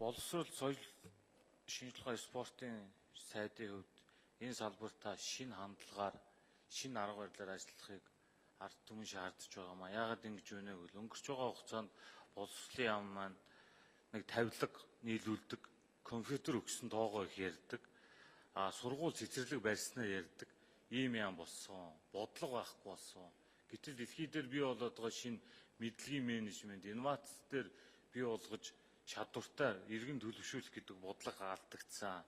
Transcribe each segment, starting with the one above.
Боловсрол соёл шинжилгээ спортын сайдын хувьд энэ салбарт та шинэ хандлагаар, шинэ арга барилаар ажиллахыг ард түмэн шаардж байгаа маа. Яагаад ингэж байна вэ гэвэл өнгөрч байгаа хугацаанд боловсролын яам маань нэг тавилга нийлүүлдэг, компьютер өгсөн тоогоо их ярьдаг, сургууль цэцэрлэг барьснаа ярьдаг, ийм яам болсон, бодлого байхгүй болсон. Гэтэл дэлхий дээр бий болоод байгаа шинэ мэдлэгийн менежмент, инновац дээр бий болгож чадвартай иргэн төлөвшүүлэх гэдэг бодлого алдагдсан.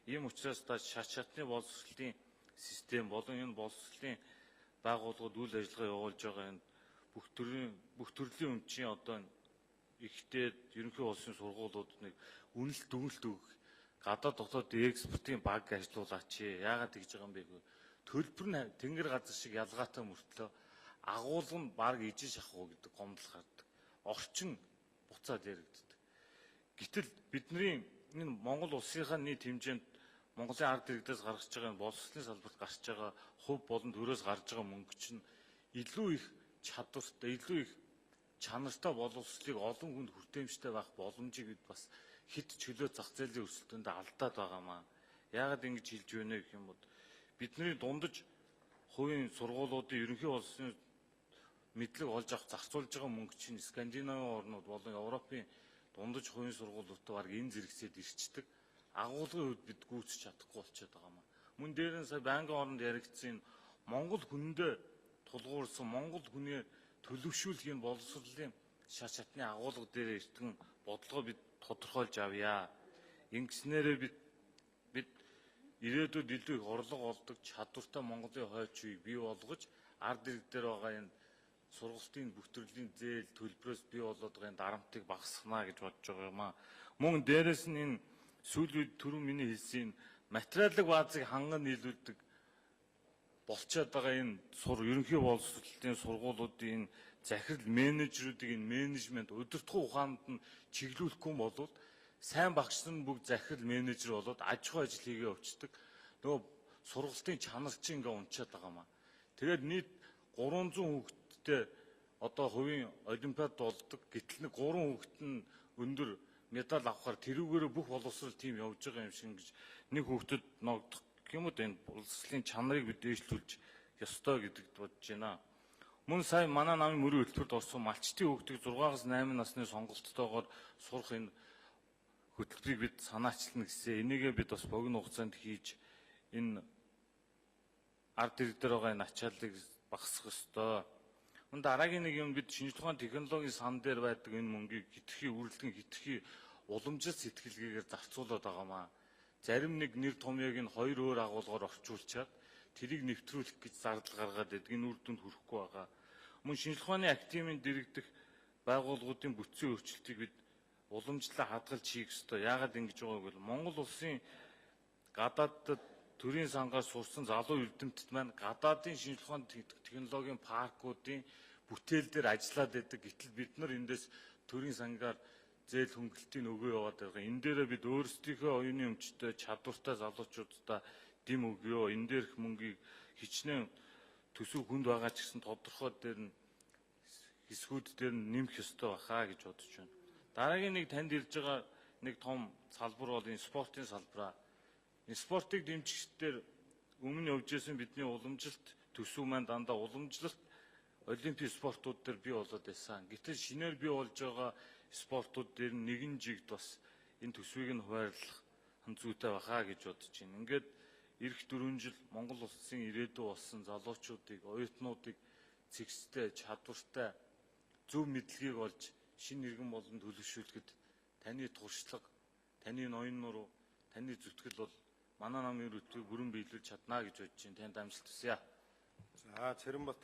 Ийм учраас та шатны боловсролын систем болон энэ боловсролын байгууллагууд үйл ажиллагаа явуулж байгаа энэ бүх төрлийн өмчийн одоо ихтэй ерөнхий улсын сургуулиуд нэг үнэлт дүгнэлт өгөх гадаад дотоод экспортын баг ажиллуулаач. Яагаад гэж байгаа юм бэ гэвэл төлбөр нь тэнгэр газар шиг ялгаатай мөртлөө агуулга нь баг ижил шахуу гэдэг гомдол гардаг. Орчин буцаад яригддаг. Гэтэл бидний энэ Монгол улсынхаа нийт хэмжээнд Монголын ард иргэдээс гаргаж байгаа энэ боловсролын салбарт гарч байгаа хувь болон төрөөс гарч байгаа мөнгө чинь илүү их чадвартай, илүү их чанартай боловсролыг олон хүнд хүртээмжтэй байх боломжийг бид бас хэд чөлөө зах зээлийн өрсөлдөөнд алдаад байгаамаа. Яагаад ингэж хэлж байна гэх юм бол бидний дундаж хувийн сургуулиудын ерөнхий улсын мэдлэг олж авах зарцуулж байгаа мөнгө чинь Скандинавын орнууд болон Европын дундаж хувийн сургуулиудтай баг энэ зэрэгцээд ирчдэг. Агуулгын хувьд бид гүйцэж чадахгүй болчиход байгаа юм. Мөн дээр нь сая байнгын оронд яригдсан Монгол хүндээ тулгуурсан Монгол хүний төлөвшүүлэх энэ боловсролын шат шатны агуулга дээр иртэн бодлогоо бид тодорхойлж авъя. Ингэснээрээ бид ирээдүйд илүү их орлого олдог чадвартай Монголын хойч үеийг бий болгож ард иргэд дээр байгаа энэ сургалтын бүх төрлийн зээл төлбөрөөс бий болоод байгаа энэ дарамтыг багасгана гэж бодож байгаа юм аа. Мөн дээрэс нь энэ сүүлийн үед түрүүн миний хэлсэн материалын баазыг ханган нийлүүлдэг болчиход байгаа энэ ерөнхий боловсролын сургуулиудын энэ захирал менежерүүдийг энэ менежмент удирдахуй ухаанд нь чиглүүлэхгүй болвол сайн багш нар бүгд захирал менежер болоод аж ахуй ажил хийгээ явцдаг. Нөгөө сургалтын чанар чинь ингээ унчаад байгаа маа. Тэгээд нийт 300 хүүхэдтэй одоо хувийн олимпиад болдог. Гэтэл нэг 3 хүүхэд нь өндөр медаль авахаар тэрүүгээр бүх боловсрол тим явж байгаа юм шиг ингэж нэг хүүхдэд ногдох юм уу энэ боловсролын чанарыг бид дэвшлүүлж ёстой гэдэгт бодож байна. Мөн сая манай намын мөрийн хөтөлбөрт орсон малчтын хүүхдийг 6-аас 8 насны сонголттойгоор сурах энэ хөтөлбөрийг бид санаачлна гэсэн. Энийгээ бид бас богино хугацаанд хийж энэ ард иргэд дээр байгаа энэ ачааллыг багасгах ёстой. Мөн дараагийн нэг юм бид шинжилгээ ухааны технологийн сан дээр байдаг энэ мөнгийг хитрхи үргэлжлэн хитрхи уламжлалт сэтгэлгээгээр зарцуулаад байгаамаа. Зарим нэг нэр томьёог нь хоёр өөр агуулгаар орчуулчаад тэрийг нэвтрүүлэх гэж зардал гаргаад байдаг. Энэ үр дүнд хүрэхгүй байгаа. Мөн шинжилгээ ухааны академийн дэргэдэх байгууллагуудын бүтцийн өөрчлөлтийг бид уламжлалаа хадгалж хийх ёстой. Яагаад ингэж байгааг вэ? Монгол улсын гадаадд төрийн сангаас сурсан залуу эрдэмтэд маань гадаадын шинжилгээ ухааны технологийн паркуудын бүтээл дээр ажиллаад байдаг. Гэтэл бид нар эндээс төрийн сангаар зээл хөнгөлтийг өгөө яваад байгаа. Энэ дээрээ бид өөрсдийнхөө оюуны өмчтэй чадвартай залуучуудаа дэм өгөө. Энэ дээрх мөнгийг хичнээн төсөв хүнд байгаа ч гэсэн тодорхой дээр нь хэсгүүд дээр нь нэмэх ёстой бахаа гэж бодож байна. Дараагийн нэг танд ирж байгаа нэг том салбар бол энэ спортын салбараа. Энэ спортыг дэмжигчдэр өмнө явж исэн бидний уламжилт төсөв маань дандаа уламжлалт олимпийн спортууд дээр бий болоод байсан. Гэтэл шинээр бий болж байгаа спортууд дээр нэгэн жигд бас энэ төсвийг нь хуваарлах зүйтэй бахаа гэж бодож байна. Ингээд эх 4 жил Монгол улсын ирээдүй болсон залуучуудыг, оюутнуудыг цэгцтэй, чадвартай, зөв мэдлэгийг олж шинэ иргэн болон төлөвшүүлэхэд таны туршлага, таны ноён нуруу, таны зүтгэл бол манай намын өртгийг бүрэн биелүүлж чадна гэж бодож байна. Танд амжилт хүсье. За Цэрэнбат